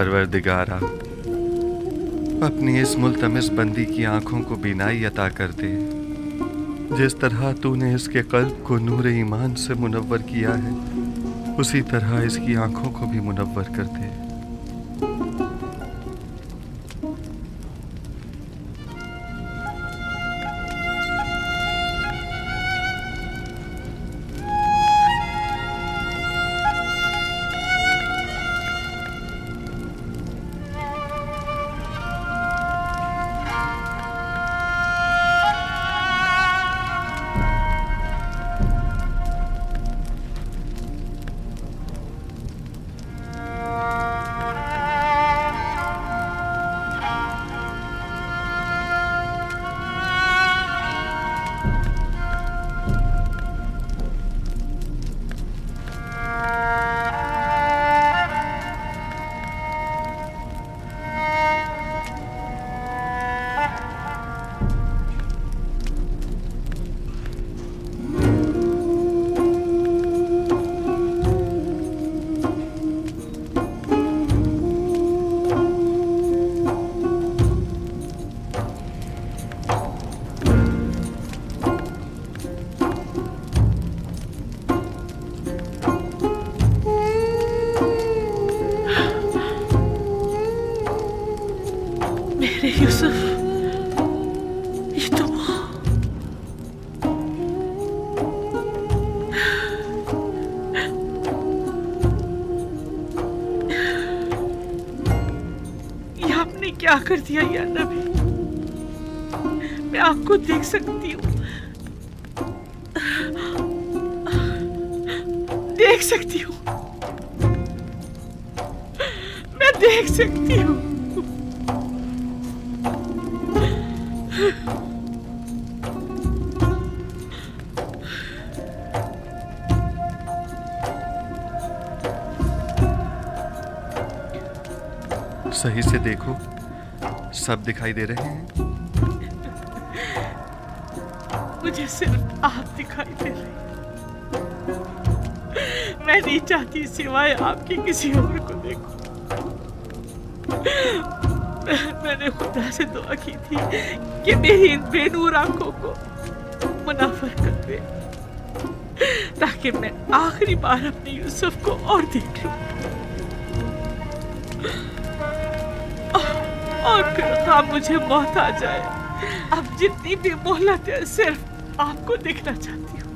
परवरदिगारा, अपनी इस मुल्तमिस बंदी की आंखों को बीनाई अता कर दे। जिस तरह तूने इसके कल्ब को नूर ईमान से मुनव्वर किया है, उसी तरह इसकी आंखों को भी मुनव्वर कर दे। यूसुफ, ये तो ये आपने क्या कर दिया या नबी? मैं आपको देख सकती हूँ, देख सकती हूँ, मैं देख सकती हूँ। सही से देखो, सब दिखाई दे रहे हैं। मुझे सिर्फ आप दिखाई दे रहे हैं। मैं नहीं चाहती सिवाय आपके किसी और को देखूं। मैंने खुदा से दुआ की थी कि मेरी इन बेनूर आंखों को मुनाफर कर दे, ताकि मैं आखिरी बार अपने यूसुफ को और देख लूं, और फिर हाँ मुझे मौत आ जाए। अब जितनी भी मोहलत है, सिर्फ आपको देखना चाहती हूँ।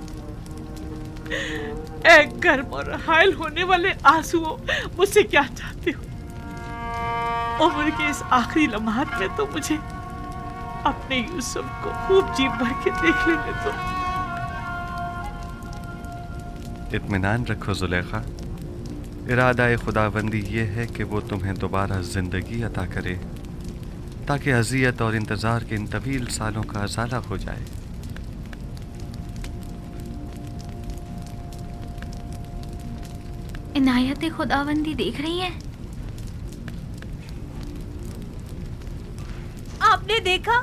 एक गर्म और हायल होने वाले आंसुओं, मुझसे क्या चाहते हो? उम्र के इस आखिरी लम्हात में तो मुझे अपने यूसुफ को खूब जी भर के देख लेने दो। इत्मीनान रखो जुलेखा, इरादा खुदाबंदी ये है कि वो तुम्हें दोबारा जिंदगी अता करे, ताकि अज़ियत और इंतज़ार के इन तवील सालों का अज़ाला हो जाए। इनायत खुदाबंदी देख रही हैं? आपने देखा,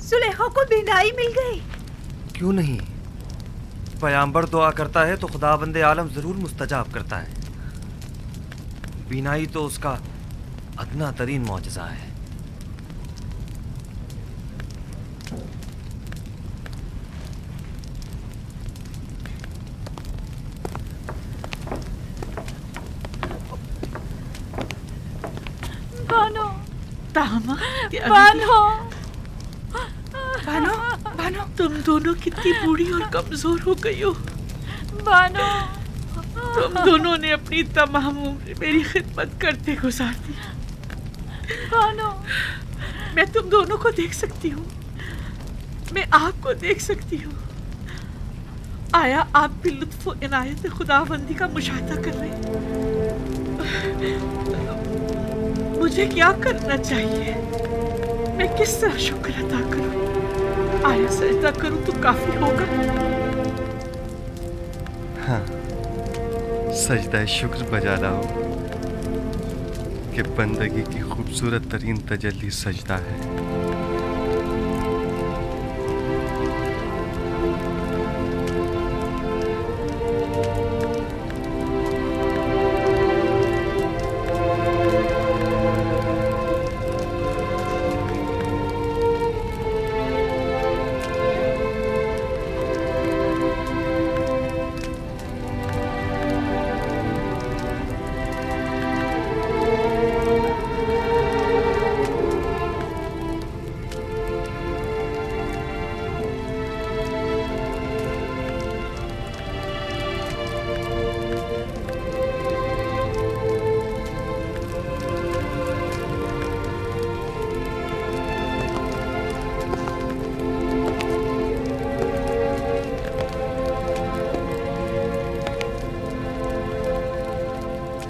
सुलेखा को बीनाई मिल गई। क्यों नहीं? पैगंबर दुआ करता है तो खुदाबंदे आलम जरूर मुस्तजाब करता है। बीनाई तो उसका अदना तरीन मौजज़ा है। बानो, बानो, बानो, बानो, तुम दोनों कितनी बूढ़ी और कमजोर हो गई हो। बानो, तुम दोनों ने अपनी तमाम उम्र मेरी खिदमत करते गुजार दी। बानो, मैं तुम दोनों को देख सकती हूँ, मैं आपको देख सकती हूँ। आया आप भी लुत्फ़ और इनायत खुदाबंदी का मुशाहदा कर रहे हैं। मुझे क्या करना चाहिए? मैं किस तरह शुक्र अदा करूँ? आया सजदा करूँ तो काफी होगा? हाँ, सजदा शुक्र बजा लाओ कि बंदगी की खूबसूरत तरीन तजल्ली सजदा है।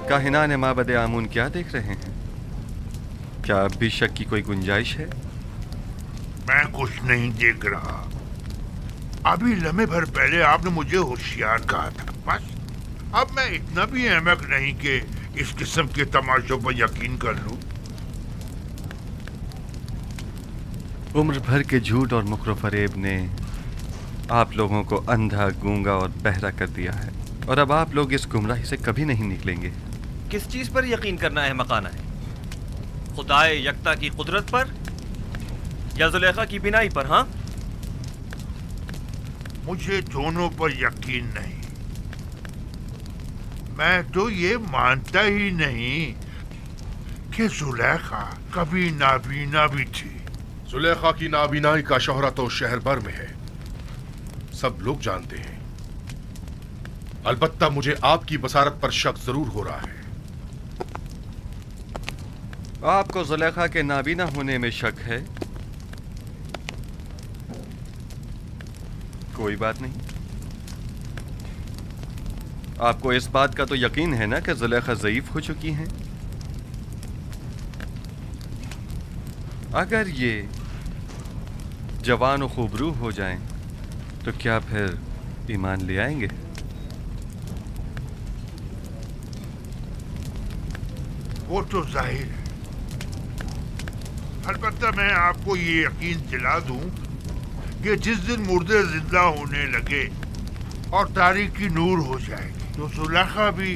काहिनान माबद आमून क्या देख रहे हैं? क्या अब भी शक की कोई गुंजाइश है? मैं कुछ नहीं देख रहा। अभी लम्हे भर पहले आपने मुझे होशियार कहा था, बस। अब मैं इतना भी अहमक नहीं कि इस किस्म के तमाशों पर यकीन कर लूं। उम्र भर के झूठ और मुकरो फरेब ने आप लोगों को अंधा, गूंगा और बहरा कर दिया है, और अब आप लोग इस गुमराही से कभी नहीं निकलेंगे। किस चीज पर यकीन करना है मकाना है? खुदाए यकता की कुदरत पर या जुलेखा की बिनाई पर? हाँ, मुझे दोनों पर यकीन नहीं। मैं तो ये मानता ही नहीं कि जुलेखा कभी नाबीना भी थी। जुलेखा की नाबीनाई का शोहरा तो शहर भर में है, सब लोग जानते हैं। अलबत्ता मुझे आपकी बसारत पर शक जरूर हो रहा है। आपको जुलेखा के नाबीना होने में शक है? कोई बात नहीं। आपको इस बात का तो यकीन है ना कि जुलेखा ज़ईफ हो चुकी हैं? अगर ये जवान और खूबरू हो जाएं, तो क्या फिर ईमान ले आएंगे? वो तो जाहिर है। अलबत्ता मैं आपको ये यकीन दिला दूं कि जिस दिन मुर्दे जिंदा होने लगे और तारीकी नूर हो जाएगी, तो जुलेखा भी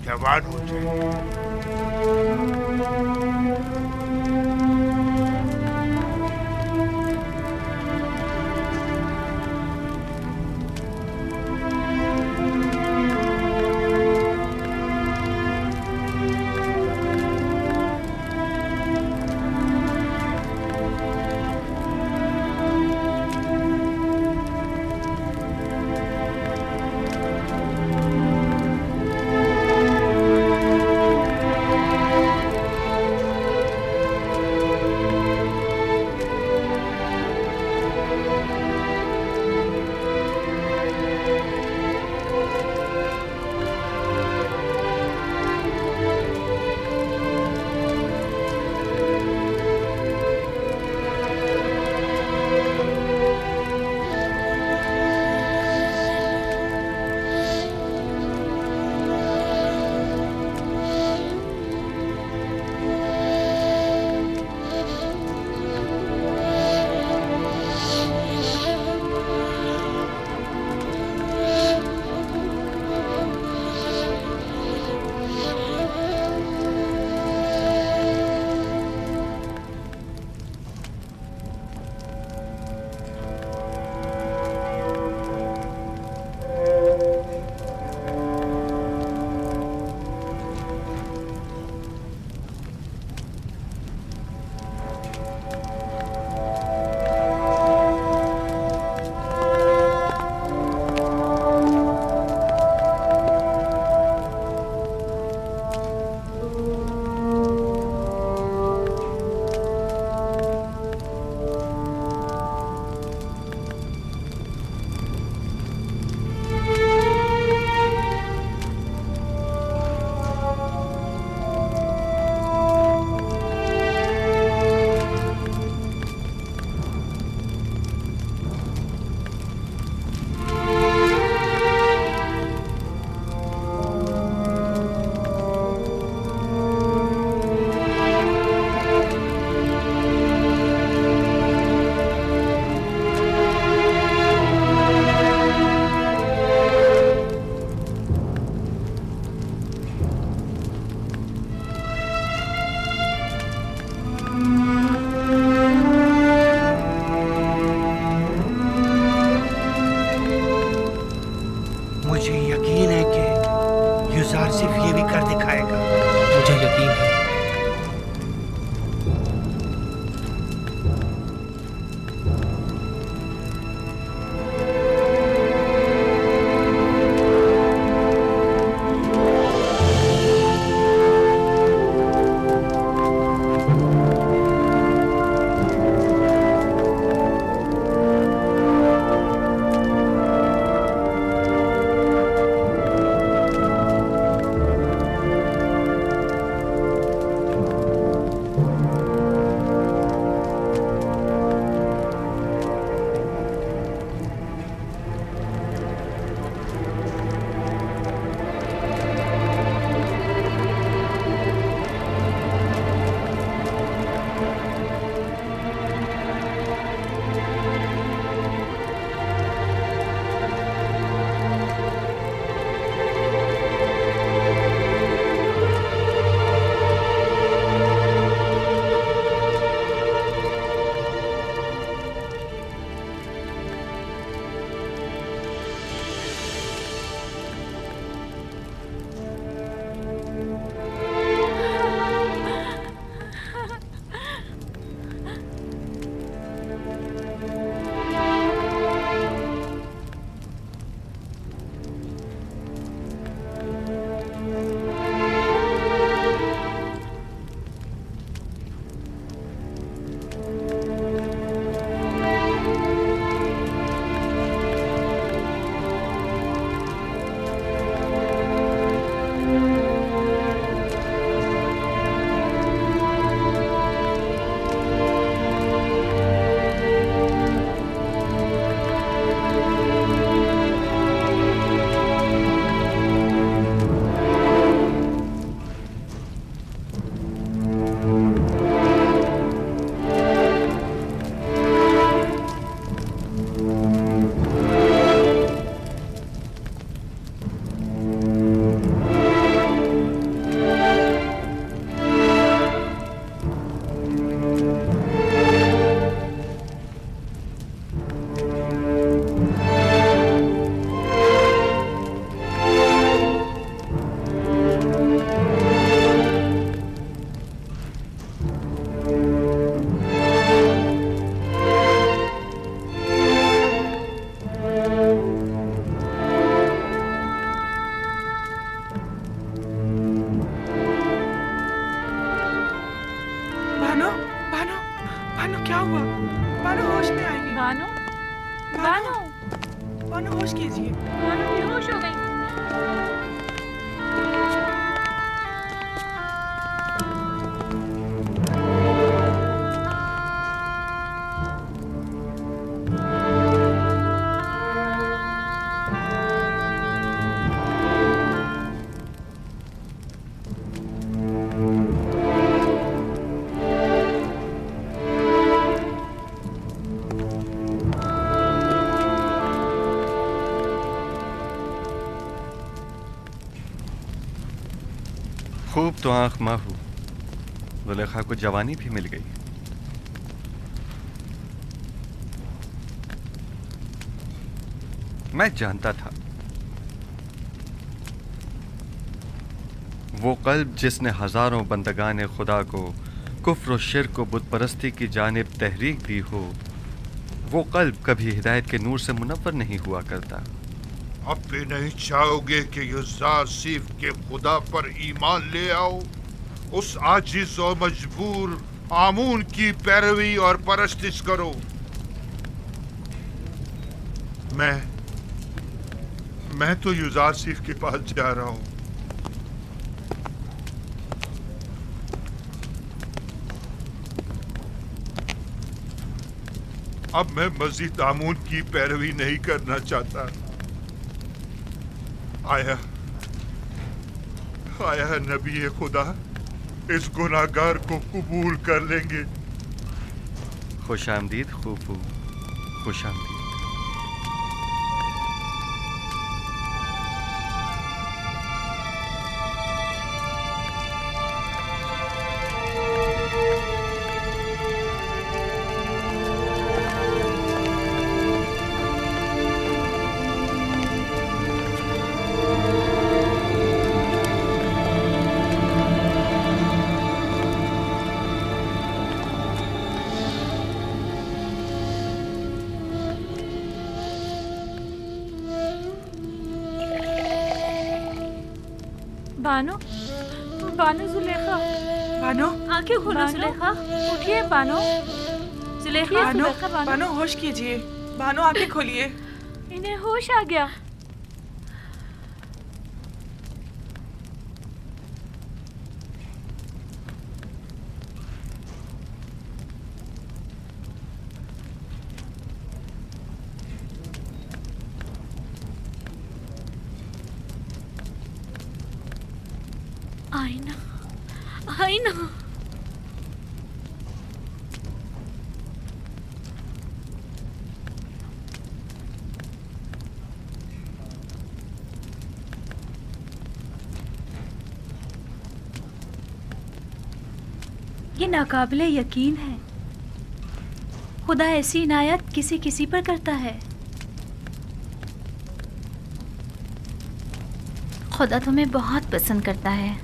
जवान हो जाएगी। बानो बानो बानो होश कीजिए। बानो बेहोश हो गई। खूब तो आंख माहू, जुलेखा को जवानी भी मिल गई। मैं जानता था वो कल्ब जिसने हजारों बंदगाने खुदा को कुफ्र और शिर्क और बुत परस्ती की जानिब तहरीक दी हो, वो कल्ब कभी हिदायत के नूर से मुनव्वर नहीं हुआ करता। अब भी नहीं चाहोगे कि युज़ार सीफ के खुदा पर ईमान ले आओ, उस आजिज और मजबूर आमून की पैरवी और परस्तिश करो। मैं तो युज़ार सीफ के पास जा रहा हूं। अब मैं मजीद आमून की पैरवी नहीं करना चाहता। आया नबी खुदा इस गुनाहगार को कबूल कर लेंगे। खुश आमदीद खूफू, खुश आमदीद। बानो बानो जुलेखा, बानो आंखें खोलो जुलेखा, उठिए बानो। जुलेखा बानो जुलेखा बानो, बानो होश कीजिए। बानो आंखें खोलिए। इन्हें होश आ गया। आईना, आईना। ये नाकाबिले यकीन है, खुदा ऐसी इनायत किसी किसी पर करता है। खुदा तुम्हें बहुत पसंद करता है।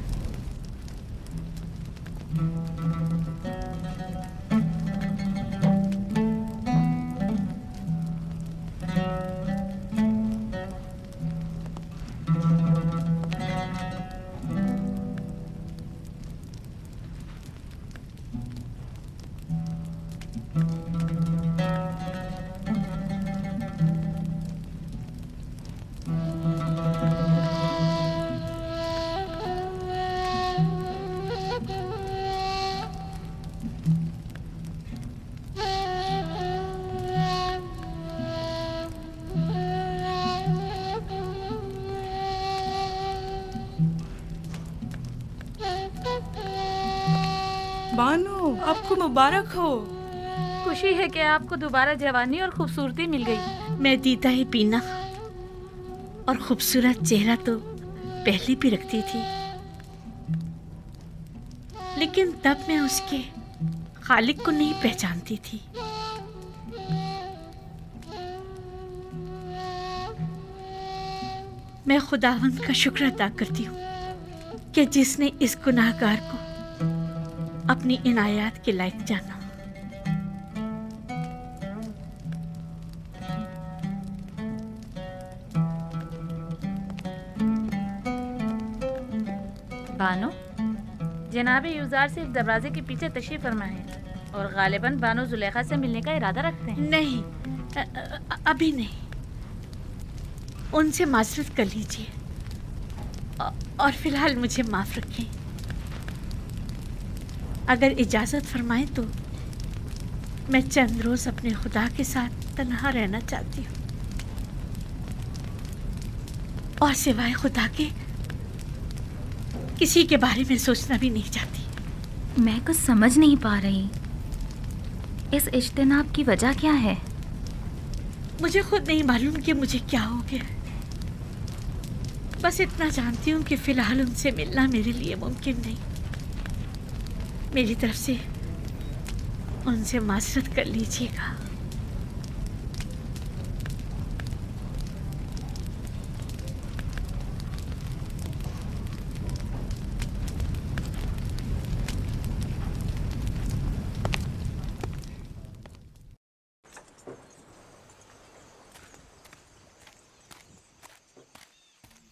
बानो आपको मुबारक हो। खुशी है कि आपको दोबारा जवानी और खूबसूरती मिल गई। मैं दीदा ही पीना और खूबसूरत चेहरा तो पहले भी रखती थी, लेकिन तब मैं उसके खालिक को नहीं पहचानती थी। मैं खुदावंद का शुक्र अदा करती हूँ कि जिसने इस गुनाहगार को अपनी इनायत के लायक जाना। बानो, जनाब युज़ार सिर्फ दरवाजे के पीछे तशरीफ फरमा है। और गालिबन बानो जुलेखा से मिलने का इरादा रखते हैं। नहीं, अभी नहीं। उनसे माजरत कर लीजिए और फिलहाल मुझे माफ रखें। अगर इजाजत फरमाएं तो मैं चंद रोज अपने खुदा के साथ तन्हा रहना चाहती हूँ और सिवाय खुदा के किसी के बारे में सोचना भी नहीं चाहती। मैं कुछ समझ नहीं पा रही, इस इज्तिनाब की वजह क्या है? मुझे खुद नहीं मालूम कि मुझे क्या हो गया। बस इतना जानती हूँ कि फिलहाल उनसे मिलना मेरे लिए मुमकिन नहीं। मेरी तरफ से उनसे माजरत कर लीजिएगा।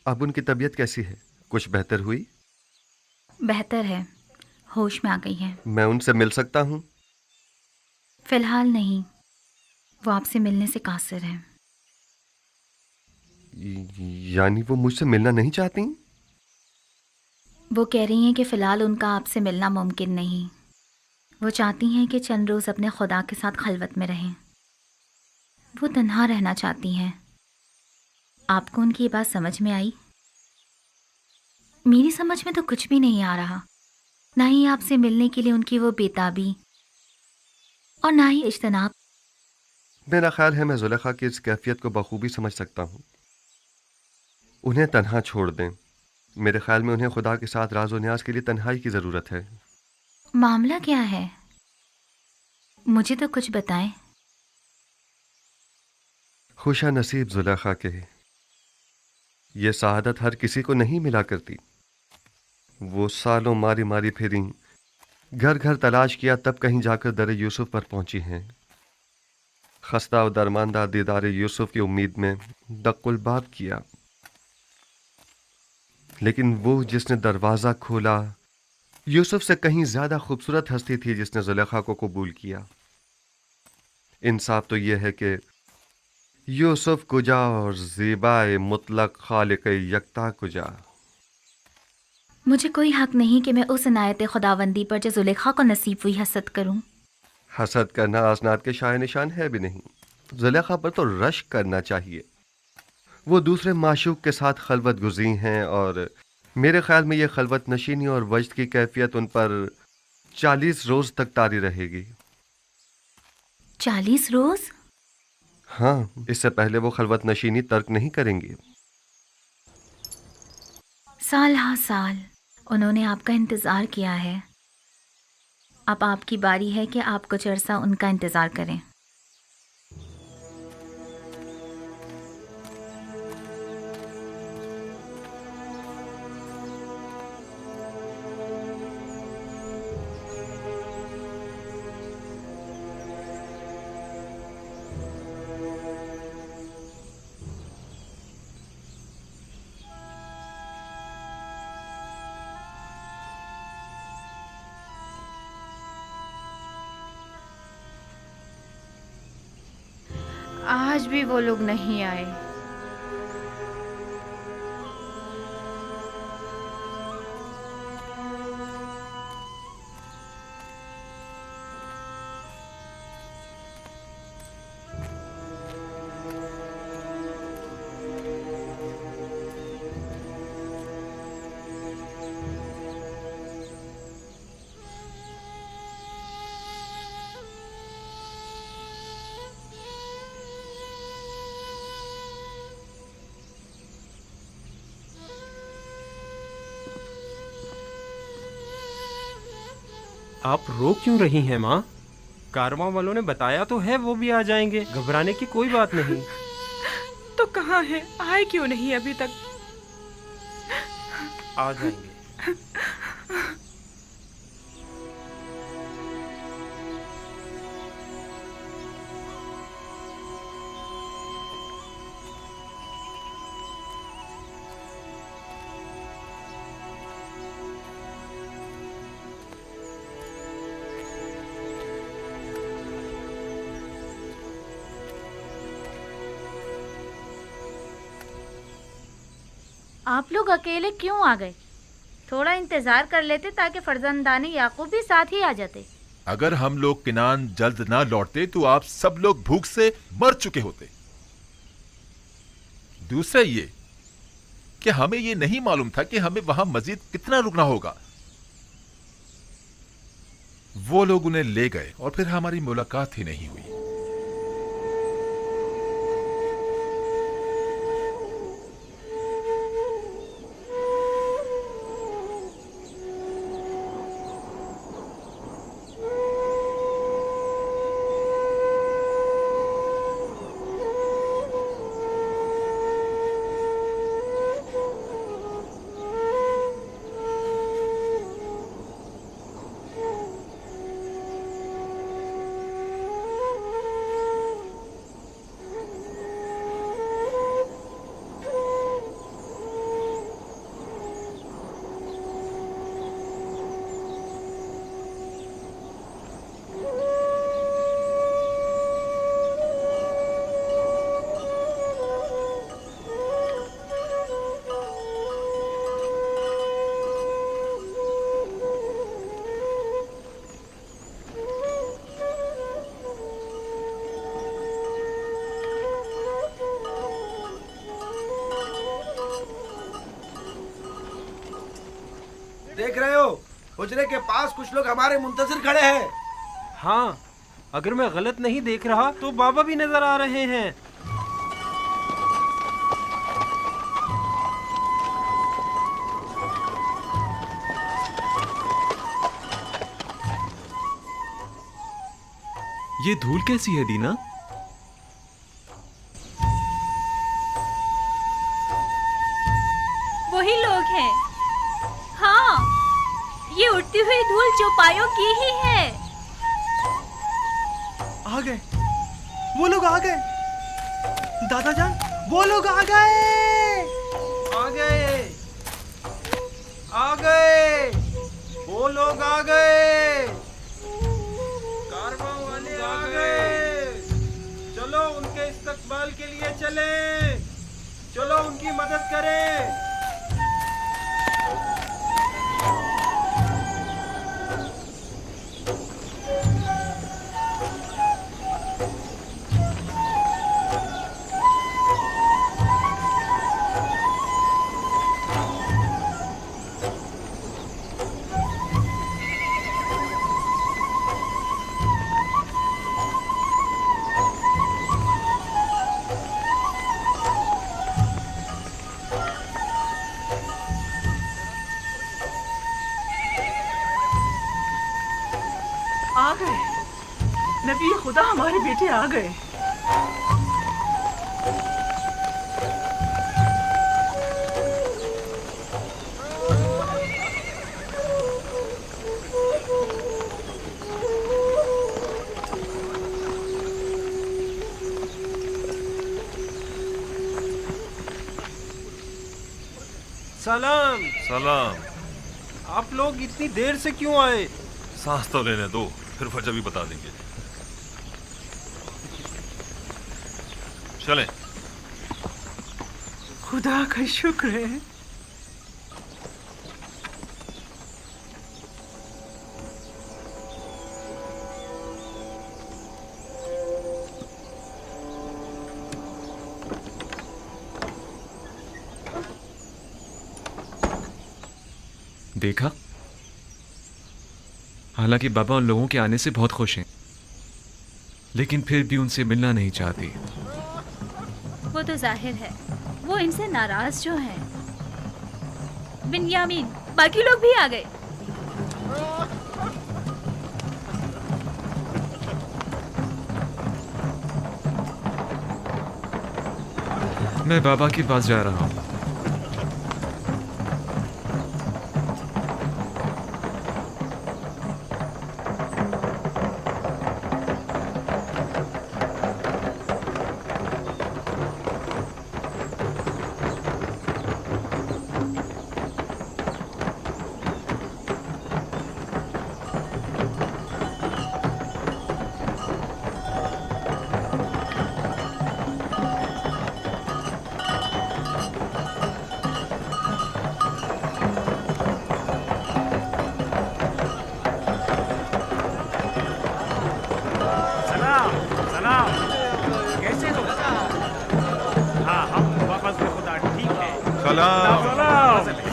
अब उनकी तबीयत कैसी है? कुछ बेहतर हुई? बेहतर है, होश में आ गई है। मैं उनसे मिल सकता हूँ? फिलहाल नहीं, वो आपसे मिलने से कासिर है। यानी वो मुझसे मिलना नहीं चाहती? वो कह रही हैं कि फ़िलहाल उनका आपसे मिलना मुमकिन नहीं। वो चाहती हैं कि चंद रोज़ अपने खुदा के साथ खलवत में रहें। वो तन्हा रहना चाहती हैं। आपको उनकी ये बात समझ में आई? मेरी समझ में तो कुछ भी नहीं आ रहा। ना ही आपसे मिलने के लिए उनकी वो बेताबी और ना ही इज्तिनाब। मेरा ख्याल है मैं जुलेखा की इस कैफियत को बखूबी समझ सकता हूँ। उन्हें तन्हा छोड़ दें। मेरे ख्याल में उन्हें खुदा के साथ राज और न्याज के लिए तन्हाई की ज़रूरत है। मामला क्या है? मुझे तो कुछ बताएं। खुशा नसीब जुलेखा के, ये सआदत हर किसी को नहीं मिला करती। वो सालों मारी मारी फिरी, घर घर तलाश किया, तब कहीं जाकर दर यूसुफ पर पहुंची हैं। खस्ता और दरमानदा दीदार यूसुफ की उम्मीद में दक्कुल बाब किया, लेकिन वो जिसने दरवाज़ा खोला यूसुफ से कहीं ज़्यादा खूबसूरत हस्ती थी जिसने जुलेखा को कबूल किया। इंसाफ तो यह है कि यूसुफ कुजा और ज़ीबाए मुतलक खालिक यकता कुजा। मुझे कोई हक नहीं कि मैं उस इनायत खुदावंदी पर जो जुलेखा को नसीब हुई हसद करूं। हसद करना आसनाद के शाय निशान है भी नहीं। जुलेखा पर तो रश्क करना चाहिए। वो दूसरे माशूक के साथ खलवत गुज़ी हैं और मेरे ख्याल में ये खलवत नशीनी और वजद की कैफियत उन पर 40 रोज़ तक तारी रहेगी। 40 रोज़? हाँ, इससे पहले वो खलवत नशीनी तर्क नहीं करेंगी। साल हा साल उन्होंने आपका इंतज़ार किया है। अब आपकी बारी है कि आप कुछ अरसा उनका इंतज़ार करें। आज भी वो लोग नहीं आए। आप रो क्यों रही हैं माँ? कारवां वालों ने बताया तो है वो भी आ जाएंगे, घबराने की कोई बात नहीं। तो कहाँ है? आए क्यों नहीं अभी तक? आ जाएंगे। आप लोग अकेले क्यों आ गए? थोड़ा इंतजार कर लेते ताकि फर्जंदानी याकूब भी साथ ही आ जाते। अगर हम लोग किनान जल्द ना लौटते तो आप सब लोग भूख से मर चुके होते। दूसरा ये कि हमें ये नहीं मालूम था कि हमें वहां मजीद कितना रुकना होगा। वो लोग उन्हें ले गए और फिर हमारी मुलाकात ही नहीं हुई। देख रहे हो, हुजरे के पास कुछ लोग हमारे मुंतजिर खड़े हैं। हाँ, अगर मैं गलत नहीं देख रहा तो बाबा भी नजर आ रहे हैं। ये धूल कैसी है दीना? वही लोग हैं। हाँ, ये उड़ती हुई धूल चौपायों की ही है। आ गए, वो लोग आ गए। दादा जान, वो लोग आ गए। आ गए, आ गए, वो लोग आ गए, कारवां वाले आ गए। चलो उनके इस्तकबाल के लिए चले, चलो उनकी मदद करें। आ गए, नबी खुदा हमारे बेटे आ गए। सलाम। सलाम। आप लोग इतनी देर से क्यों आए? सांस तो लेने दो, फिर वजह भी बता देंगे। चलें। खुदा का शुक्र है। देखा, हालांकि बाबा उन लोगों के आने से बहुत खुश हैं, लेकिन फिर भी उनसे मिलना नहीं चाहती। वो तो जाहिर है, वो इनसे नाराज जो हैं। बिन्यामीन, बाकी लोग भी आ गए। मैं बाबा के पास जा रहा हूँ। सलाम।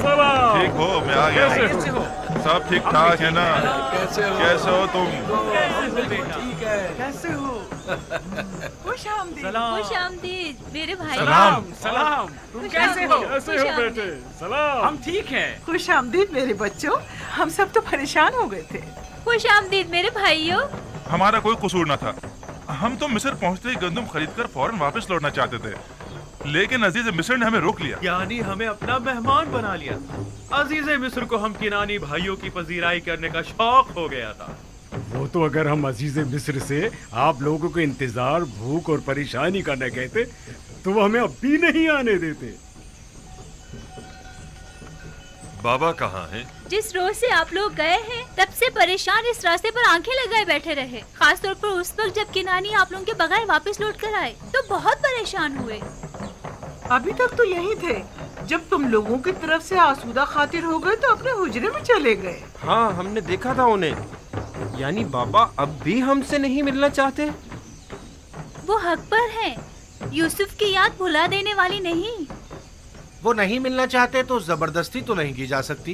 सलाम। ठीक हो? मैं आ गया। कैसे हो? सब ठीक ठाक है ना? कैसे हो तुम? ठीक है। कैसे हो? खुश आमदीद मेरे भाई। सलाम सलाम। तुम कैसे हो? कैसे हो बेटे? सलाम। हम ठीक हैं। खुश आमदीद मेरे बच्चों। हम सब तो परेशान हो गए थे। खुश आमदीद मेरे भाइयों। हमारा कोई कसूर न था। हम तो मिस्र पहुंचते ही गंदम खरीदकर फौरन वापस लौटना चाहते थे, लेकिन अजीज मिस्र ने हमें रोक लिया। यानी हमें अपना मेहमान बना लिया। अजीज मिस्र को हम किनानी भाइयों की पजीराई करने का शौक हो गया था। वो तो अगर हम अजीज मिस्र से आप लोगों को इंतजार, भूख और परेशानी का न कहते तो वो हमें अब भी नहीं आने देते। बाबा कहाँ हैं? जिस रोज से आप लोग गए हैं तब से परेशान इस रास्ते पर आंखें लगाए बैठे रहे। खास तौर पर उस वक्त जब किनानी आप लोगों के बगैर वापस लौट कर आए तो बहुत परेशान हुए। अभी तक तो यही थे, जब तुम लोगों की तरफ से आसूदा खातिर हो गए तो अपने हुजरे में चले गए। हाँ, हमने देखा था उन्हें। यानी बाबा अब भी हमसे नहीं मिलना चाहते? वो हक पर हैं। यूसुफ की याद भुला देने वाली नहीं। वो नहीं मिलना चाहते तो जबरदस्ती तो नहीं की जा सकती।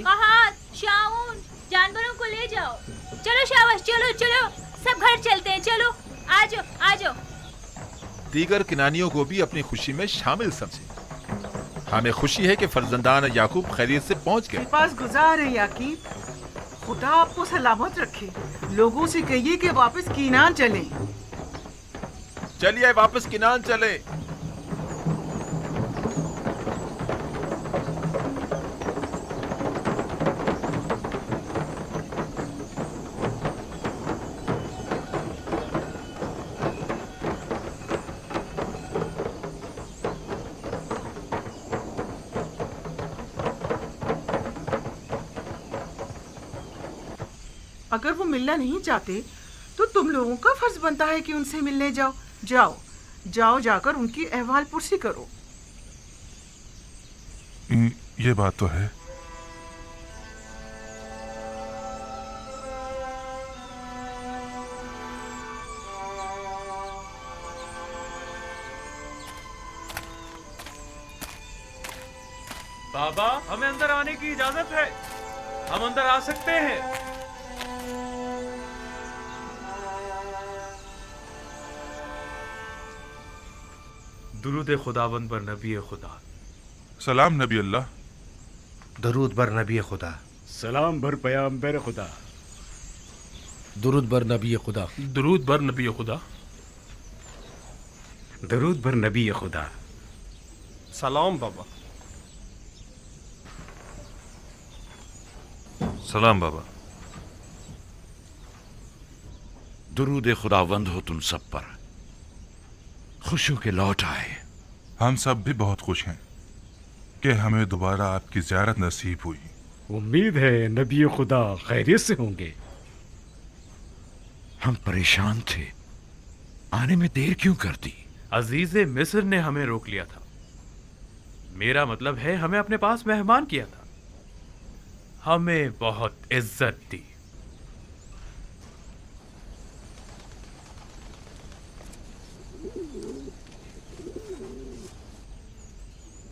शाऊन, जानवरों को ले जाओ। चलो शाबाश, चलो चलो, सब घर चलते हैं। चलो आ जाओ, आ जाओ। दीगर किनानियों को भी अपनी खुशी में शामिल समझे। हमें खुशी है कि फर्जंदान याकूब खैरियत से पहुंच गए। पास गुजार है याकीब, खुदा आपको सलामत रखे। लोगों से कहिए कि वापस कीनान चले। चलिए वापस किनान चले। अगर वो मिलना नहीं चाहते तो तुम लोगों का फर्ज बनता है कि उनसे मिलने जाओ। जाओ जाओ, जाकर उनकी अहवाल पुरसी करो। ये बात तो है। बाबा, हमें अंदर आने की इजाजत है। हम अंदर आ सकते हैं। दुरूद खुदावंद पर नबी खुदा। सलाम नबी अल्लाह। दरूद बर नबी खुदा। सलाम बर पैगंबर खुदा। दुरूद बर नबी खुदा। दरूद बर नबी खुदा। दरूद बर नबी खुदा। सलाम बाबा। सलाम बाबा। दुरूद खुदावंद हो तुम सब पर। खुश हो के लौट आए। हम सब भी बहुत खुश हैं कि हमें दोबारा आपकी ज़ियारत नसीब हुई। उम्मीद है नबी खुदा खैरियत से होंगे। हम परेशान थे, आने में देर क्यों कर दी? अजीज़े मिस्र ने हमें रोक लिया था। मेरा मतलब है हमें अपने पास मेहमान किया था। हमें बहुत इज्जत दी।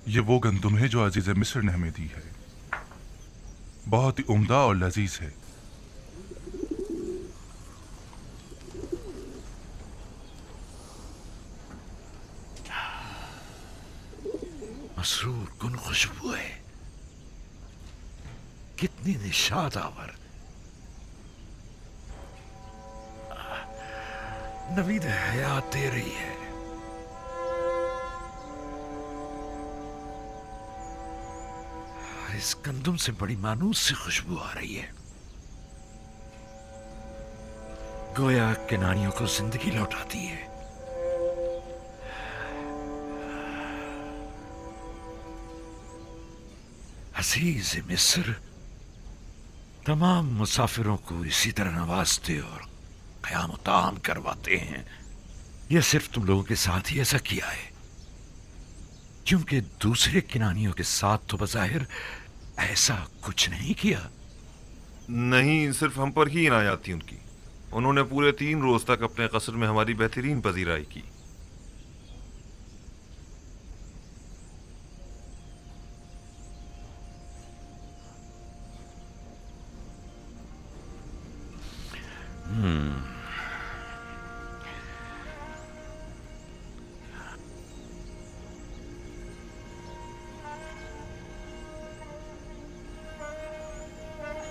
ये वो गंदुम है जो अजीज मिस्र ने हमें दी है। बहुत ही उम्दा और लजीज है। मसरूर कुन खुशबू है, कितनी निशाद आवर। नवीद हयात दे रही है। इस गंदुम से बड़ी मानूस सी खुशबू आ रही है, गोया किनारियों को जिंदगी लौटाती है। अजीज मिस्र तमाम मुसाफिरों को इसी तरह नवाजते और क़याम ताम करवाते हैं। यह सिर्फ तुम लोगों के साथ ही ऐसा किया है, क्योंकि दूसरे किनानियों के साथ तो बज़ाहिर ऐसा कुछ नहीं किया। नहीं, सिर्फ हम पर ही इनायत थी उनकी। उन्होंने पूरे 3 रोज तक अपने कसर में हमारी बेहतरीन पजीराई की।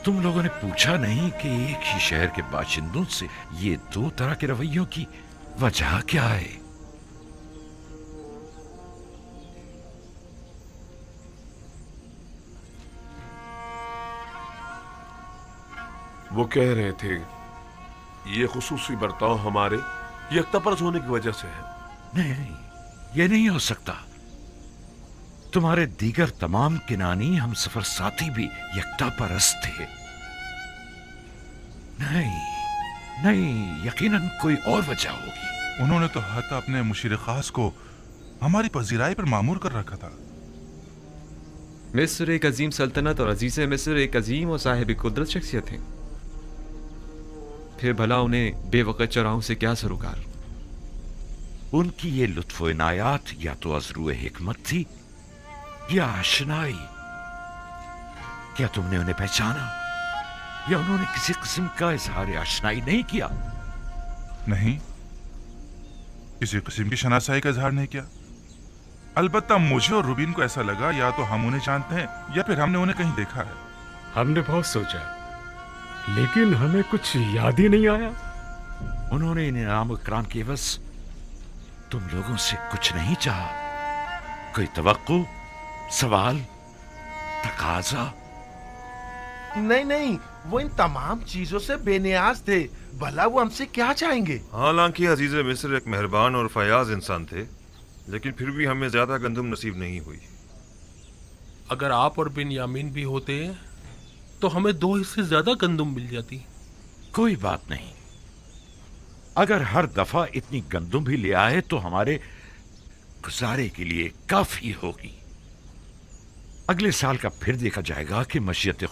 तुम लोगों ने पूछा नहीं कि एक ही शहर के बाशिंदों से ये दो तरह के रवैयों की वजह क्या है? वो कह रहे थे ये खुसूसी बर्ताव हमारे यकतापरस्त होने की वजह से है। नहीं, ये नहीं हो सकता। तुम्हारे दीगर तमाम किनानी हम सफर साथी भी यकतापरस्त थे। नहीं नहीं, यकीनन कोई और वजह होगी। उन्होंने तो हत्ता अपने मुशीर खास को हमारी पजीराई पर मामूर कर रखा था। मिस्र एक अजीम सल्तनत और अजीज मिस्र एक अजीम और साहिब कुदरत शख्सियत हैं। फिर भला उन्हें बेवकत चौराहों से क्या सरोकार? उनकी ये लुत्फ़ इनायात या तो अज़रूए हिकमत थी या आशनाई। क्या तुमने उन्हें पहचाना या उन्होंने किसी किस्म का इजहार आशनाई नहीं किया? नहीं, किसी किस्म की शनासाई का इजहार नहीं किया। अलबत्ता मुझे और रुबीन को ऐसा लगा या तो हम उन्हें जानते हैं या फिर हमने उन्हें कहीं देखा है। हमने बहुत सोचा, लेकिन हमें कुछ याद ही नहीं आया। उन्होंने इन इनाम इकराम के एवज तुम लोगों से कुछ नहीं चाहा? कोई तवक्को, सवाल, तकाजा? नहीं नहीं, वो इन तमाम चीजों से बेनियाज थे। भला वो हमसे क्या चाहेंगे? हालांकि अजीज मिस्र एक मेहरबान और फयाज इंसान थे, लेकिन फिर भी हमें ज्यादा गंदम नसीब नहीं हुई। अगर आप और बिन यामीन भी होते तो हमें 2 हिस्से ज्यादा गंदम मिल जाती। कोई बात नहीं, अगर हर दफा इतनी गंदम भी ले आए तो हमारे गुजारे के लिए काफी होगी। अगले साल का फिर देखा जाएगा कि मशीयत